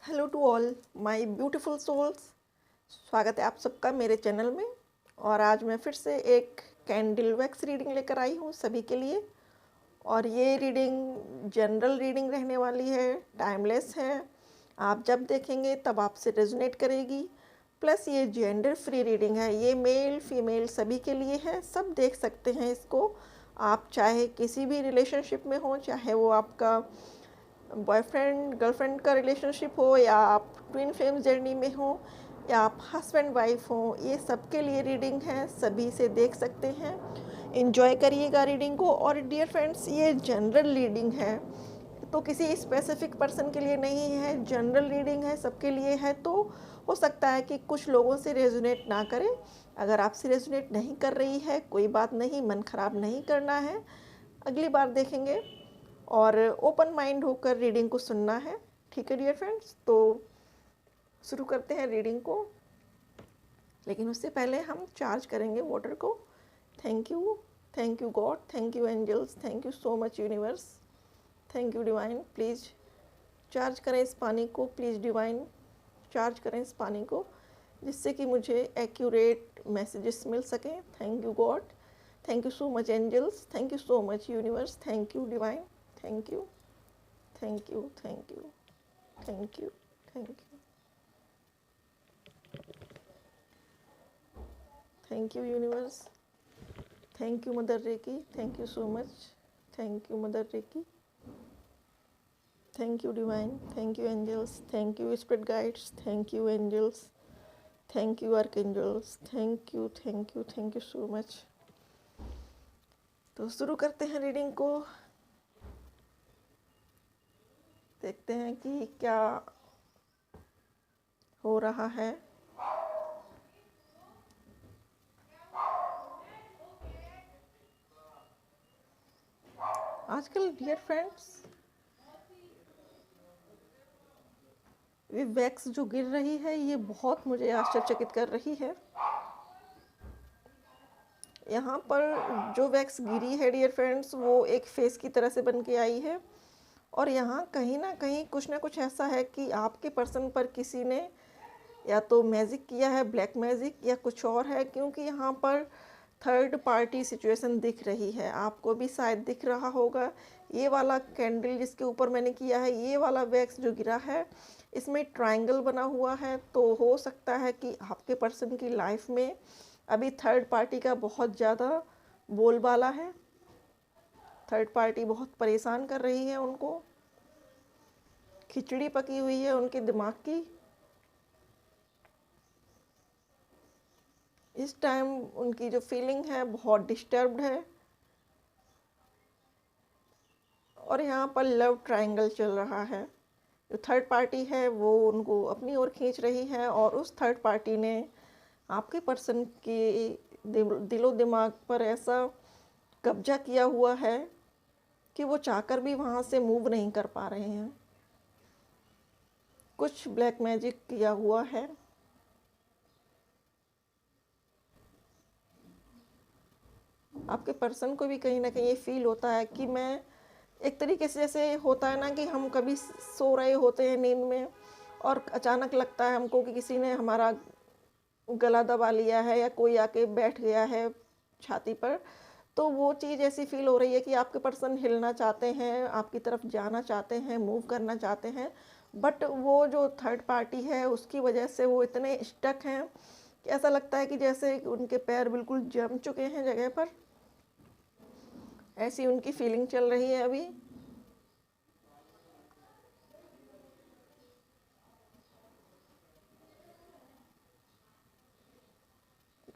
Hello to all my beautiful souls. स्वागत है आप सबका मेरे चैनल में। और आज मैं फिर से एक कैंडल वैक्स रीडिंग लेकर आई हूँ सभी के लिए। और ये रीडिंग जनरल रीडिंग रहने वाली है, टाइमलेस है। आप जब देखेंगे तब आपसे रेजोनेट करेगी। प्लस ये जेंडर फ्री रीडिंग है, ये मेल फीमेल सभी के लिए है, सब देख सकते हैं इसको। आप चाहे किसी भी रिलेशनशिप में हो, चाहे वो आपका बॉयफ्रेंड गर्लफ्रेंड का रिलेशनशिप हो, या आप ट्विन फ्लेम जर्नी में हो, या आप हस्बैंड वाइफ हो, ये सबके लिए रीडिंग है, सभी से देख सकते हैं। इन्जॉय करिएगा रीडिंग को। और डियर फ्रेंड्स, ये जनरल रीडिंग है तो किसी स्पेसिफिक पर्सन के लिए नहीं है, जनरल रीडिंग है, सबके लिए है। तो हो सकता है कि कुछ लोगों से रेजोनेट ना करे। अगर आपसे रेजोनेट नहीं कर रही है कोई बात नहीं, मन खराब नहीं करना है, अगली बार देखेंगे। और ओपन माइंड होकर रीडिंग को सुनना है। ठीक है डियर फ्रेंड्स, तो शुरू करते हैं रीडिंग को। लेकिन उससे पहले हम चार्ज करेंगे वाटर को। Thank you God, thank you angels, thank you so much universe, thank you divine. Please charge करें इस पानी को, प्लीज़ डिवाइन चार्ज करें इस पानी को, जिससे कि मुझे एक्यूरेट मैसेजेस मिल सकें। Thank you God, thank you so much angels, thank you so much universe, thank you divine, thank you, thank you, thank you, thank you, thank you, thank you universe, thank you mother Reiki, thank you so much, thank you mother Reiki, thank you divine, thank you angels, thank you spirit guides, thank you angels, thank you archangels, thank you so much. तो शुरू करते हैं reading को। देखते हैं कि क्या हो रहा है। आजकल डियर फ्रेंड्स, ये वैक्स जो गिर रही है ये बहुत मुझे आश्चर्यचकित कर रही है। यहाँ पर जो वैक्स गिरी है डियर फ्रेंड्स, वो एक फेस की तरह से बन के आई है। और यहाँ कहीं ना कुछ ऐसा है कि आपके पर्सन पर किसी ने या तो मैजिक किया है, ब्लैक मैजिक, या कुछ और है, क्योंकि यहाँ पर थर्ड पार्टी सिचुएशन दिख रही है। आपको भी शायद दिख रहा होगा। ये वाला कैंडल जिसके ऊपर मैंने किया है, ये वाला वैक्स जो गिरा है, इसमें ट्रायंगल बना हुआ है। तो हो सकता है कि आपके पर्सन की लाइफ में अभी थर्ड पार्टी का बहुत ज़्यादा बोलबाला है। थर्ड पार्टी बहुत परेशान कर रही है उनको, खिचड़ी पकी हुई है उनके दिमाग की। इस टाइम उनकी जो फीलिंग है बहुत डिस्टर्ब्ड है। और यहाँ पर लव ट्रायंगल चल रहा है। जो थर्ड पार्टी है वो उनको अपनी ओर खींच रही है, और उस थर्ड पार्टी ने आपके पर्सन के दिलो दिमाग पर ऐसा कब्जा किया हुआ है कि वो चाहकर भी वहाँ से मूव नहीं कर पा रहे हैं। कुछ ब्लैक मैजिक किया हुआ है। आपके पर्सन को भी कहीं ना कहीं ये फील होता है कि मैं, एक तरीके से जैसे होता है ना कि हम कभी सो रहे होते हैं नींद में, और अचानक लगता है हमको कि किसी ने हमारा गला दबा लिया है, या कोई आके बैठ गया है छाती पर। तो वो चीज़ ऐसी फील हो रही है कि आपके पर्सन हिलना चाहते हैं, आपकी तरफ जाना चाहते हैं, मूव करना चाहते हैं, बट वो जो थर्ड पार्टी है उसकी वजह से वो इतने स्टक हैं कि ऐसा लगता है कि जैसे उनके पैर बिल्कुल जम चुके हैं जगह पर। ऐसी उनकी फीलिंग चल रही है अभी।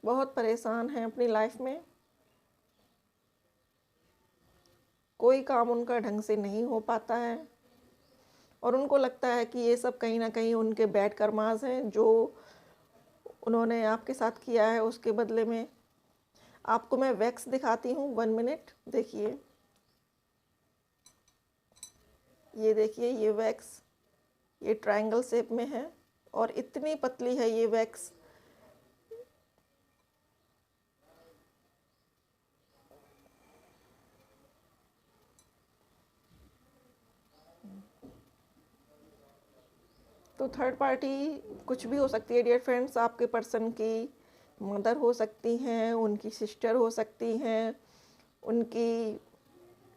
बहुत परेशान हैं अपनी लाइफ में। कोई काम उनका ढंग से नहीं हो पाता है, और उनको लगता है कि ये सब कहीं ना कहीं उनके बैड कर्मास हैं जो उन्होंने आपके साथ किया है। उसके बदले में आपको मैं वैक्स दिखाती हूँ, 1 मिनट देखिए। ये देखिए, ये वैक्स ये ट्रायंगल शेप में है, और इतनी पतली है ये वैक्स। तो तो थर्ड पार्टी कुछ भी हो सकती है डियर फ्रेंड्स। आपके पर्सन की मदर हो सकती हैं, उनकी सिस्टर हो सकती हैं, उनकी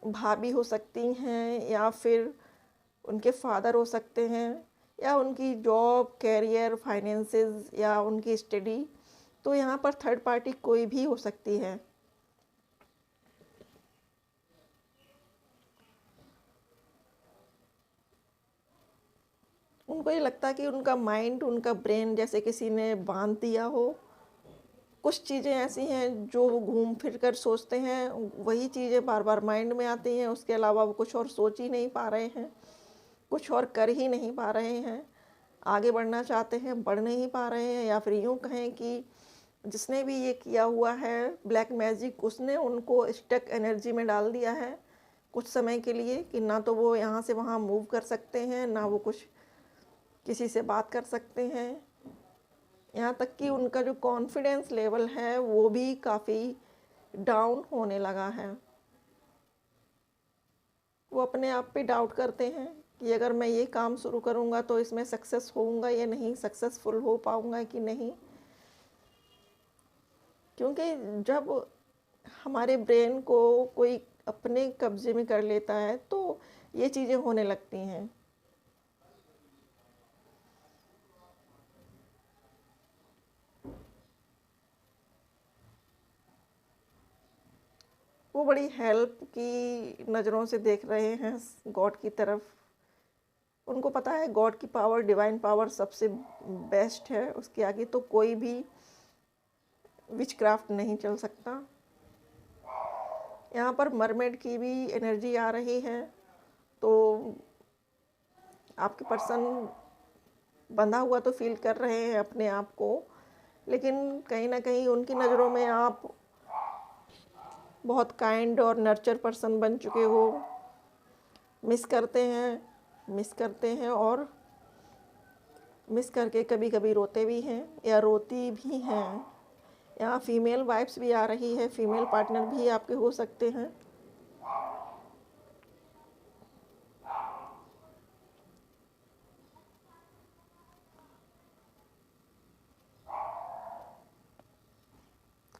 भाभी हो सकती हैं, या फिर उनके फादर हो सकते हैं, या उनकी जॉब, कैरियर, फाइनेंसेस, या उनकी स्टडी। तो यहाँ पर थर्ड पार्टी कोई भी हो सकती है। उनको ये लगता है कि उनका माइंड, उनका ब्रेन जैसे किसी ने बांध दिया हो। कुछ चीज़ें ऐसी हैं जो वो घूम फिर कर सोचते हैं, वही चीज़ें बार बार माइंड में आती हैं, उसके अलावा वो कुछ और सोच ही नहीं पा रहे हैं, कुछ और कर ही नहीं पा रहे हैं। आगे बढ़ना चाहते हैं, बढ़ नहीं पा रहे हैं, या फिर यूँ कहें कि जिसने भी ये किया हुआ है ब्लैक मैजिक, उसने उनको स्टक एनर्जी में डाल दिया है कुछ समय के लिए, कि ना तो वो यहाँ से वहाँ मूव कर सकते हैं, ना वो कुछ किसी से बात कर सकते हैं। यहाँ तक कि उनका जो कॉन्फिडेंस लेवल है वो भी काफ़ी डाउन होने लगा है। वो अपने आप पे डाउट करते हैं कि अगर मैं ये काम शुरू करूँगा तो इसमें सक्सेस होऊंगा या नहीं, सक्सेसफुल हो पाऊँगा कि नहीं। क्योंकि जब हमारे ब्रेन को कोई अपने कब्जे में कर लेता है तो ये चीज़ें होने लगती हैं। वो बड़ी हेल्प की नज़रों से देख रहे हैं गॉड की तरफ। उनको पता है गॉड की पावर, डिवाइन पावर सबसे बेस्ट है, उसके आगे तो कोई भी विचक्राफ्ट नहीं चल सकता। यहाँ पर मरमेड की भी एनर्जी आ रही है, तो आपके पर्सन बंधा हुआ तो फील कर रहे हैं अपने आप को, लेकिन कहीं ना कहीं उनकी नज़रों में आप बहुत काइंड और नर्चर पर्सन बन चुके हो। मिस करते हैं और मिस करके कभी कभी रोते भी हैं या रोती भी हैं। यहाँ फीमेल वाइब्स भी आ रही है, फीमेल पार्टनर भी आपके हो सकते हैं।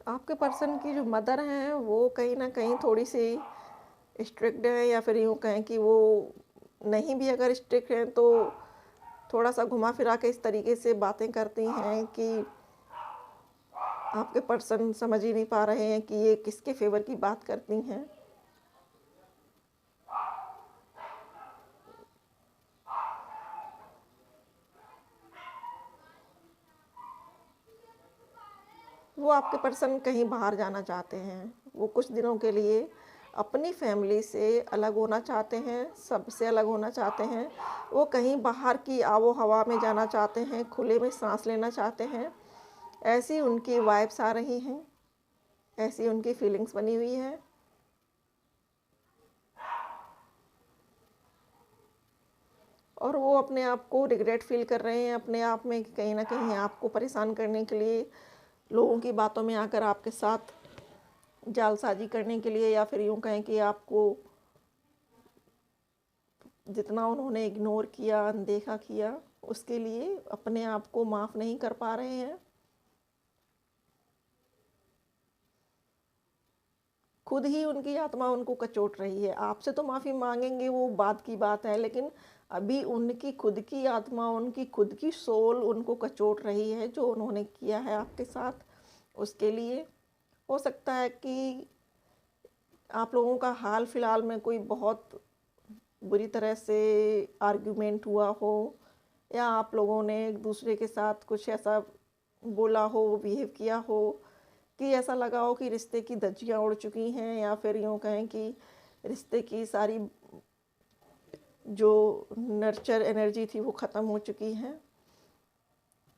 आपके पर्सन की जो मदर हैं वो कहीं ना कहीं थोड़ी सी स्ट्रिक्ट है, या फिर यूँ कहें कि वो नहीं भी अगर स्ट्रिक्ट हैं तो थोड़ा सा घुमा फिरा के इस तरीके से बातें करती हैं कि आपके पर्सन समझ ही नहीं पा रहे हैं कि ये किसके फेवर की बात करती हैं। वो आपके पर्सन कहीं बाहर जाना चाहते हैं, वो कुछ दिनों के लिए अपनी फैमिली से अलग होना चाहते हैं, सबसे अलग होना चाहते हैं। वो कहीं बाहर की आबो हवा में जाना चाहते हैं, खुले में सांस लेना चाहते हैं। ऐसी उनकी वाइब्स आ रही हैं, ऐसी उनकी फीलिंग्स बनी हुई है। और वो अपने आप को रिग्रेट फील कर रहे हैं अपने आप में, कि कहीं ना कहीं आपको परेशान करने के लिए, लोगों की बातों में आकर आपके साथ जालसाजी करने के लिए, या फिर यूँ कहें कि आपको जितना उन्होंने इग्नोर किया, अनदेखा किया, उसके लिए अपने आप को माफ़ नहीं कर पा रहे हैं। खुद ही उनकी आत्मा उनको कचोट रही है। आपसे तो माफ़ी मांगेंगे, वो बात की बात है, लेकिन अभी उनकी खुद की आत्मा, उनकी खुद की सोल उनको कचोट रही है जो उन्होंने किया है आपके साथ। उसके लिए हो सकता है कि आप लोगों का हाल फिलहाल में कोई बहुत बुरी तरह से आर्ग्यूमेंट हुआ हो, या आप लोगों ने एक दूसरे के साथ कुछ ऐसा बोला हो, बिहेव किया हो कि ऐसा लगा हो कि रिश्ते की धज्जियाँ उड़ चुकी हैं, या फिर यूँ कहें कि रिश्ते की सारी जो नर्चर एनर्जी थी वो ख़त्म हो चुकी है।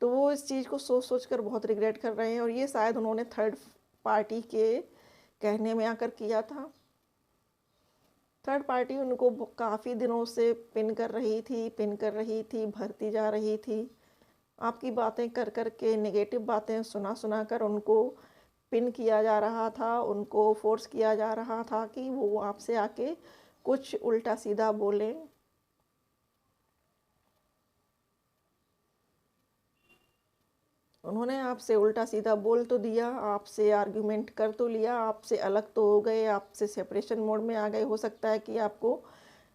तो वो इस चीज़ को सोच सोच कर बहुत रिग्रेट कर रहे हैं, और ये शायद उन्होंने थर्ड पार्टी के कहने में आकर किया था। थर्ड पार्टी उनको काफ़ी दिनों से पिन कर रही थी, भरती जा रही थी। आपकी बातें कर कर के, नेगेटिव बातें सुना सुना कर उनको पिन किया जा रहा था, उनको फोर्स किया जा रहा था कि वो आपसे आके कुछ उल्टा सीधा बोलें। उन्होंने आपसे उल्टा सीधा बोल तो दिया, आपसे आर्ग्यूमेंट कर तो लिया, आपसे अलग तो हो गए, आपसे सेपरेशन मोड में आ गए, हो सकता है कि आपको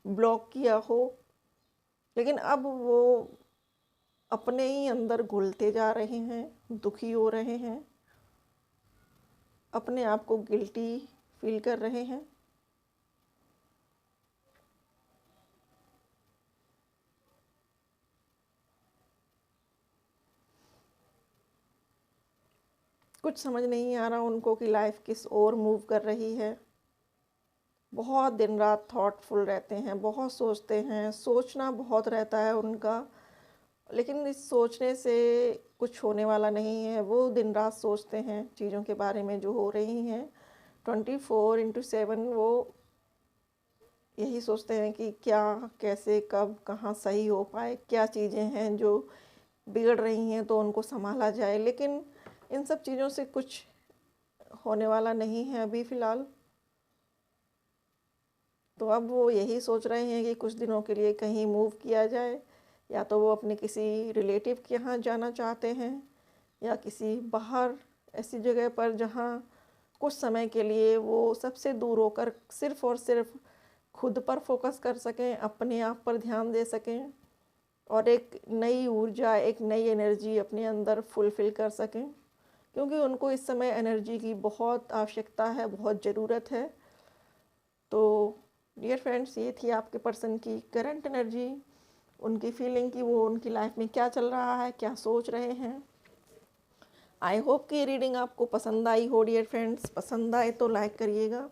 ब्लॉक किया हो, लेकिन अब वो अपने ही अंदर घुलते जा रहे हैं, दुखी हो रहे हैं, अपने आप को गिल्टी फील कर रहे हैं। कुछ समझ नहीं आ रहा उनको कि लाइफ किस ओर मूव कर रही है। बहुत दिन रात थॉटफुल रहते हैं, बहुत सोचते हैं, सोचना बहुत रहता है उनका, लेकिन इस सोचने से कुछ होने वाला नहीं है। वो दिन रात सोचते हैं चीज़ों के बारे में जो हो रही हैं, 24/7 वो यही सोचते हैं कि क्या, कैसे, कब, कहाँ सही हो पाए, क्या चीज़ें हैं जो बिगड़ रही हैं तो उनको संभाला जाए, लेकिन इन सब चीज़ों से कुछ होने वाला नहीं है अभी फ़िलहाल। तो अब वो यही सोच रहे हैं कि कुछ दिनों के लिए कहीं मूव किया जाए, या तो वो अपने किसी रिलेटिव के यहाँ जाना चाहते हैं, या किसी बाहर ऐसी जगह पर जहाँ कुछ समय के लिए वो सबसे दूर होकर सिर्फ़ और सिर्फ खुद पर फोकस कर सकें, अपने आप पर ध्यान दे सकें, और एक नई ऊर्जा, एक नई एनर्जी अपने अंदर फुलफ़िल कर सकें, क्योंकि उनको इस समय एनर्जी की बहुत आवश्यकता है, बहुत ज़रूरत है। तो डियर फ्रेंड्स, ये थी आपके पर्सन की करंट एनर्जी, उनकी फीलिंग कि वो उनकी लाइफ में क्या चल रहा है, क्या सोच रहे हैं। आई होप कि ये रीडिंग आपको पसंद आई हो डियर फ्रेंड्स। पसंद आए तो लाइक करिएगा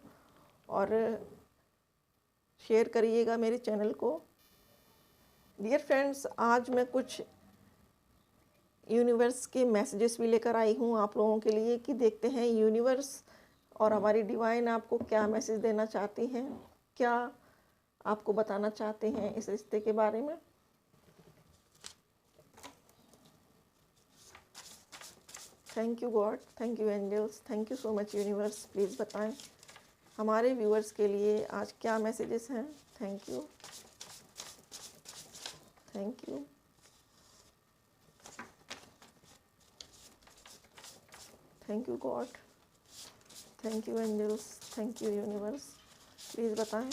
और शेयर करिएगा मेरे चैनल को। डियर फ्रेंड्स, आज मैं कुछ यूनिवर्स के मैसेजेस भी लेकर आई हूँ आप लोगों के लिए, कि देखते हैं यूनिवर्स और हमारी डिवाइन आपको क्या मैसेज देना चाहती हैं, क्या आपको बताना चाहते हैं इस रिश्ते के बारे में। Thank you God, thank you angels, thank you so much universe. Please बताएं हमारे व्यूअर्स के लिए आज क्या मैसेजेस हैं। Thank you, thank you, thank you God, thank you angels, thank you universe. Please बताएं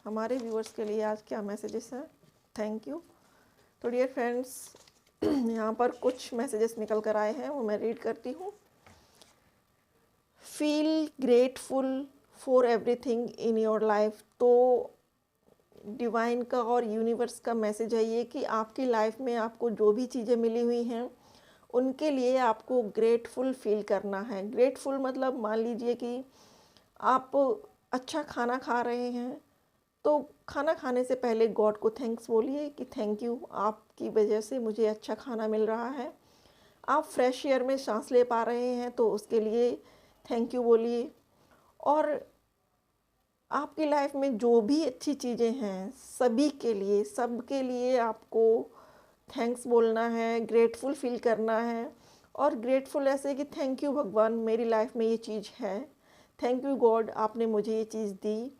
हमारे व्यूअर्स के लिए आज क्या मैसेजेस हैं। Thank you. तो डियर फ्रेंड्स, यहाँ पर कुछ मैसेजेस निकल कर आए हैं, वो मैं रीड करती हूँ। Feel grateful for everything in your life. तो डिवाइन का और यूनिवर्स का मैसेज है ये कि आपकी लाइफ में आपको जो भी चीज़ें मिली हुई हैं उनके लिए आपको ग्रेटफुल फील करना है। ग्रेटफुल मतलब मान लीजिए कि आप अच्छा खाना खा रहे हैं, तो खाना खाने से पहले गॉड को थैंक्स बोलिए कि थैंक यू, आपकी वजह से मुझे अच्छा खाना मिल रहा है। आप फ्रेश एयर में सांस ले पा रहे हैं तो उसके लिए थैंक यू बोलिए। और आपकी लाइफ में जो भी अच्छी चीज़ें हैं सभी के लिए, सबके लिए आपको थैंक्स बोलना है, ग्रेटफुल फील करना है। और ग्रेटफुल ऐसे कि थैंक यू भगवान, मेरी लाइफ में ये चीज़ है, थैंक यू गॉड, आपने मुझे ये चीज़ दी।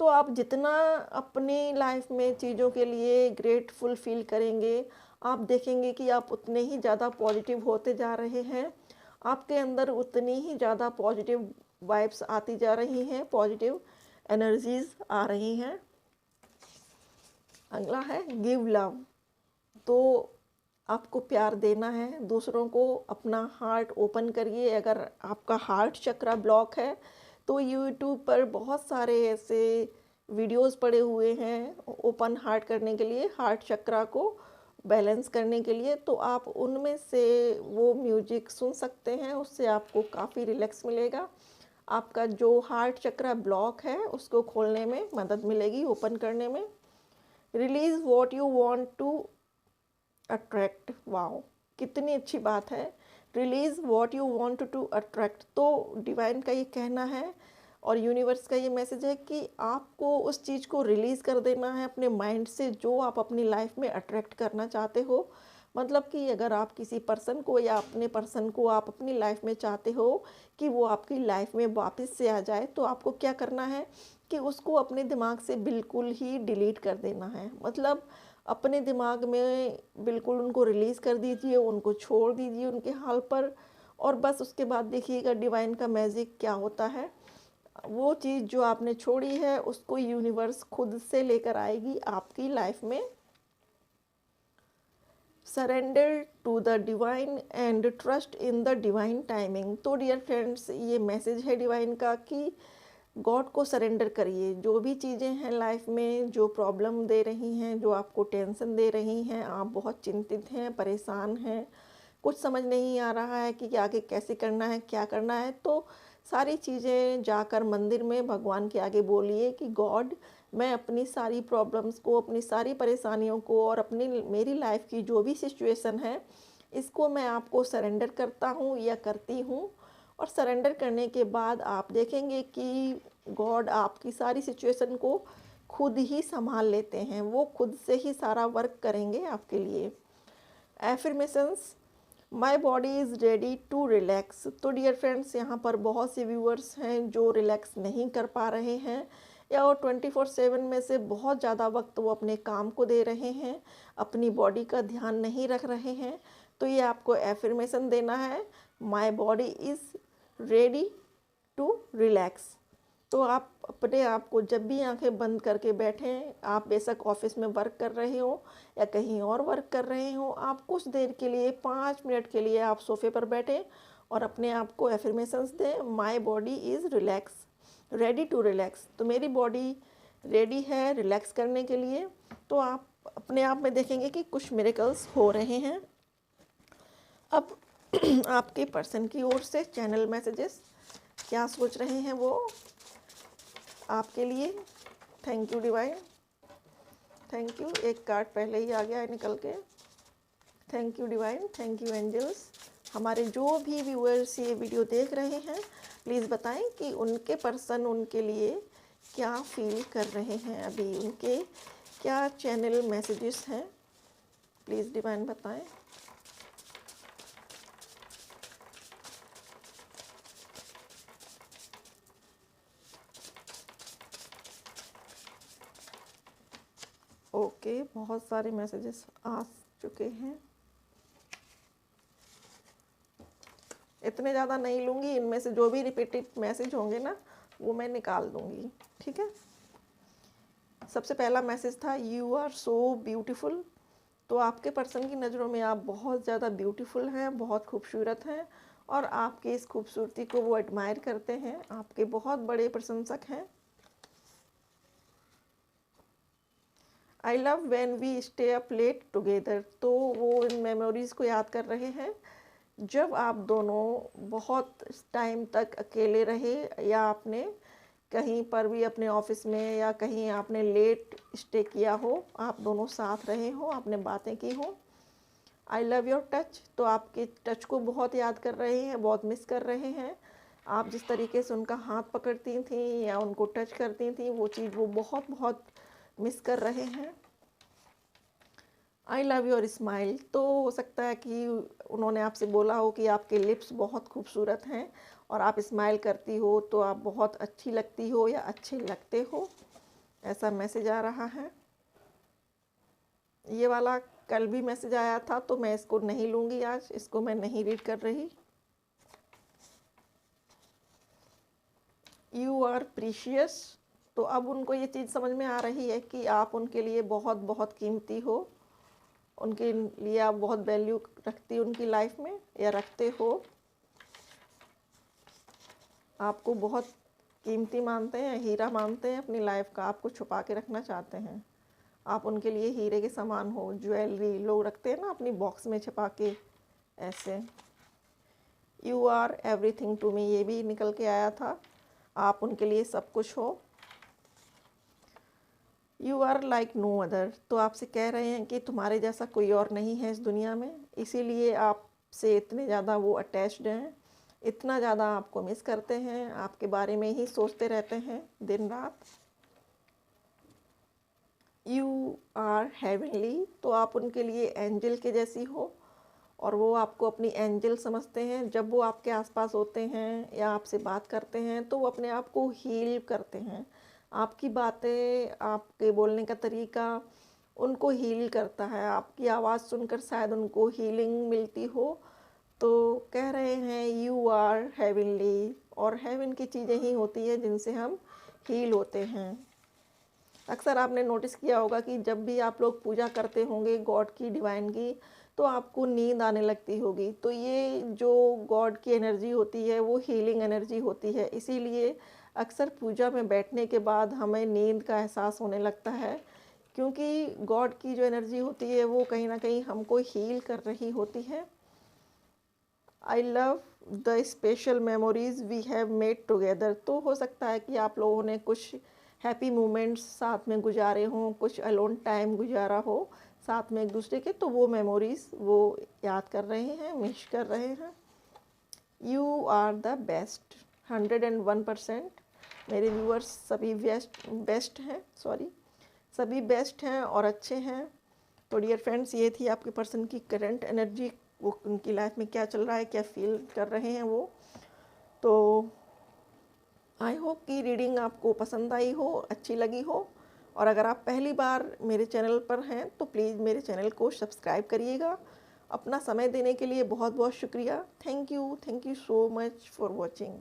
तो आप जितना अपनी लाइफ में चीज़ों के लिए ग्रेटफुल फील करेंगे, आप देखेंगे कि आप उतने ही ज़्यादा पॉजिटिव होते जा रहे हैं, आपके अंदर उतनी ही ज़्यादा पॉजिटिव वाइब्स आती जा रही हैं, पॉजिटिव एनर्जीज आ रही हैं। अगला है गिव लव। तो आपको प्यार देना है दूसरों को, अपना हार्ट ओपन करिए। अगर आपका हार्ट चक्रा ब्लॉक है तो यूट्यूब पर बहुत सारे ऐसे वीडियोस पड़े हुए हैं ओपन हार्ट करने के लिए, हार्ट चक्रा को बैलेंस करने के लिए। तो आप उनमें से वो म्यूजिक सुन सकते हैं, उससे आपको काफ़ी रिलैक्स मिलेगा। आपका जो हार्ट चक्रा ब्लॉक है उसको खोलने में मदद मिलेगी, ओपन करने में। Release what you want to attract. Wow, कितनी अच्छी बात है। Release what you want to attract. तो डिवाइन का ये कहना है और यूनिवर्स का ये मैसेज है कि आपको उस चीज़ को रिलीज़ कर देना है अपने माइंड से जो आप अपनी लाइफ में अट्रैक्ट करना चाहते हो। मतलब कि अगर आप किसी पर्सन को या अपने पर्सन को आप अपनी लाइफ में चाहते हो कि वो आपकी लाइफ में वापस से आ जाए, तो आपको क्या करना है कि उसको अपने दिमाग से बिल्कुल ही डिलीट कर देना है। मतलब अपने दिमाग में बिल्कुल उनको रिलीज़ कर दीजिए, उनको छोड़ दीजिए उनके हाल पर, और बस उसके बाद देखिएगा डिवाइन का मैजिक क्या होता है। वो चीज़ जो आपने छोड़ी है उसको यूनिवर्स खुद से लेकर आएगी आपकी लाइफ में। Surrender to the divine and trust in the divine timing. तो डियर फ्रेंड्स, ये मैसेज है डिवाइन का कि गॉड को सरेंडर करिए। जो भी चीज़ें हैं लाइफ में जो प्रॉब्लम दे रही हैं, जो आपको टेंशन दे रही हैं, आप बहुत चिंतित हैं, परेशान हैं, कुछ समझ नहीं आ रहा है कि आगे कैसे करना है, क्या करना है, तो सारी चीज़ें जाकर मंदिर में भगवान के आगे बोलिए कि गॉड, मैं अपनी सारी प्रॉब्लम्स को, अपनी सारी परेशानियों को और अपनी मेरी लाइफ की जो भी सिचुएशन है, इसको मैं आपको सरेंडर करता हूँ या करती हूँ। और सरेंडर करने के बाद आप देखेंगे कि गॉड आपकी सारी सिचुएशन को खुद ही संभाल लेते हैं, वो खुद से ही सारा वर्क करेंगे आपके लिए। Affirmations, my body is ready to relax. तो डियर फ्रेंड्स, यहाँ पर बहुत से व्यूअर्स हैं जो रिलैक्स नहीं कर पा रहे हैं, या वो 24/7 में से बहुत ज़्यादा वक्त वो अपने काम को दे रहे हैं, अपनी बॉडी का ध्यान नहीं रख रहे हैं। तो ये आपको एफर्मेशन देना है, my body is ready to relax. तो आप अपने आप को जब भी आंखें बंद करके बैठें, आप बेशक ऑफिस में वर्क कर रहे हो या कहीं और वर्क कर रहे हो, आप कुछ देर के लिए 5 मिनट के लिए आप सोफे पर बैठें और अपने आप को एफर्मेशंस दें, my body is relax, ready to relax. तो मेरी बॉडी रेडी है रिलैक्स करने के लिए। तो आप अपने आप में देखेंगे कि कुछ मिरेकल्स हो रहे हैं। अब आपके पर्सन की ओर से चैनल मैसेजेस क्या सोच रहे हैं वो आपके लिए। Thank you divine, thank you. एक कार्ड पहले ही आ गया है निकल के। Thank you divine, thank you angels. हमारे जो भी व्यूअर्स ये वीडियो देख रहे हैं, प्लीज़ बताएं कि उनके पर्सन उनके लिए क्या फील कर रहे हैं, अभी उनके क्या चैनल मैसेजेस हैं, प्लीज़ डिवाइन बताएं। ओके, बहुत सारे मैसेजेस आ चुके हैं। इतने ज़्यादा नहीं लूँगी, इनमें से जो भी रिपीटेड मैसेज होंगे ना वो मैं निकाल दूँगी, ठीक है। सबसे पहला मैसेज था यू आर सो ब्यूटीफुल। तो आपके पर्सन की नज़रों में आप बहुत ज़्यादा ब्यूटीफुल हैं, बहुत खूबसूरत हैं, और आपकी इस खूबसूरती को वो एडमायर करते हैं, आपके बहुत बड़े प्रशंसक हैं। I love when we stay up late together. तो वो इन मेमोरीज़ को याद कर रहे हैं जब आप दोनों बहुत टाइम तक अकेले रहे, या आपने कहीं पर भी अपने ऑफिस में या कहीं आपने लेट स्टे किया हो, आप दोनों साथ रहे हो, आपने बातें की हो। I love your touch. तो आपके टच को बहुत याद कर रहे हैं, बहुत मिस कर रहे हैं। आप जिस तरीके से उनका हाथ पकड़ती थी या उनको टच करती थी, वो चीज़ वो बहुत बहुत मिस कर रहे हैं। I love your smile. तो हो सकता है कि उन्होंने आपसे बोला हो कि आपके लिप्स बहुत खूबसूरत हैं और आप स्माइल करती हो तो आप बहुत अच्छी लगती हो या अच्छे लगते हो, ऐसा मैसेज आ रहा है। ये वाला कल भी मैसेज आया था तो मैं इसको नहीं लूँगी आज, इसको मैं नहीं रीड कर रही। You are precious. तो अब उनको ये चीज़ समझ में आ रही है कि आप उनके लिए बहुत बहुत कीमती हो, उनके लिए आप बहुत वैल्यू रखती हो उनकी लाइफ में, या रखते हो। आपको बहुत कीमती मानते हैं, हीरा मानते हैं अपनी लाइफ का, आपको छुपा के रखना चाहते हैं। आप उनके लिए हीरे के समान हो। ज्वेलरी लोग रखते हैं ना अपनी बॉक्स में छुपा के, ऐसे। You are everything to me, ये भी निकल के आया था, आप उनके लिए सब कुछ हो। You are like no other. तो आपसे कह रहे हैं कि तुम्हारे जैसा कोई और नहीं है इस दुनिया में, इसीलिए आपसे इतने ज़्यादा वो अटैच्ड हैं, इतना ज़्यादा आपको मिस करते हैं, आपके बारे में ही सोचते रहते हैं दिन रात। You are heavenly. तो आप उनके लिए एंजल के जैसी हो और वो आपको अपनी एंजल समझते हैं। जब वो आपके आसपास होते हैं या आपसे बात करते हैं तो वो अपने आप को हील करते हैं। आपकी बातें, आपके बोलने का तरीका, उनको हील करता है। आपकी आवाज़ सुनकर शायद उनको हीलिंग मिलती हो। तो कह रहे हैं यू आर हेवनली, और हेवन की चीज़ें ही होती हैं जिनसे हम हील होते हैं। अक्सर आपने नोटिस किया होगा कि जब भी आप लोग पूजा करते होंगे गॉड की, डिवाइन की, तो आपको नींद आने लगती होगी। तो ये जो गॉड की एनर्जी होती है वो हीलिंग एनर्जी होती है। इसीलिए अक्सर पूजा में बैठने के बाद हमें नींद का एहसास होने लगता है, क्योंकि गॉड की जो एनर्जी होती है वो कहीं ना कहीं हमको हील कर रही होती है। I love the special memories we have made together. तो हो सकता है कि आप लोगों ने कुछ हैप्पी मोमेंट्स साथ में गुजारे हों, कुछ अलोन टाइम गुजारा हो साथ में एक दूसरे के, तो वो मेमोरीज वो याद कर रहे हैं, मिस कर रहे हैं। You are the best, 101%। मेरे व्यूअर्स सभी बेस्ट हैं, सभी बेस्ट हैं और अच्छे हैं। तो डियर फ्रेंड्स, ये थी आपके पर्सन की करंट एनर्जी, वो उनकी लाइफ में क्या चल रहा है, क्या फील कर रहे हैं वो। तो आई होप कि रीडिंग आपको पसंद आई हो, अच्छी लगी हो। और अगर आप पहली बार मेरे चैनल पर हैं तो प्लीज़ मेरे चैनल को सब्सक्राइब करिएगा। अपना समय देने के लिए बहुत बहुत शुक्रिया। Thank you so much for watching.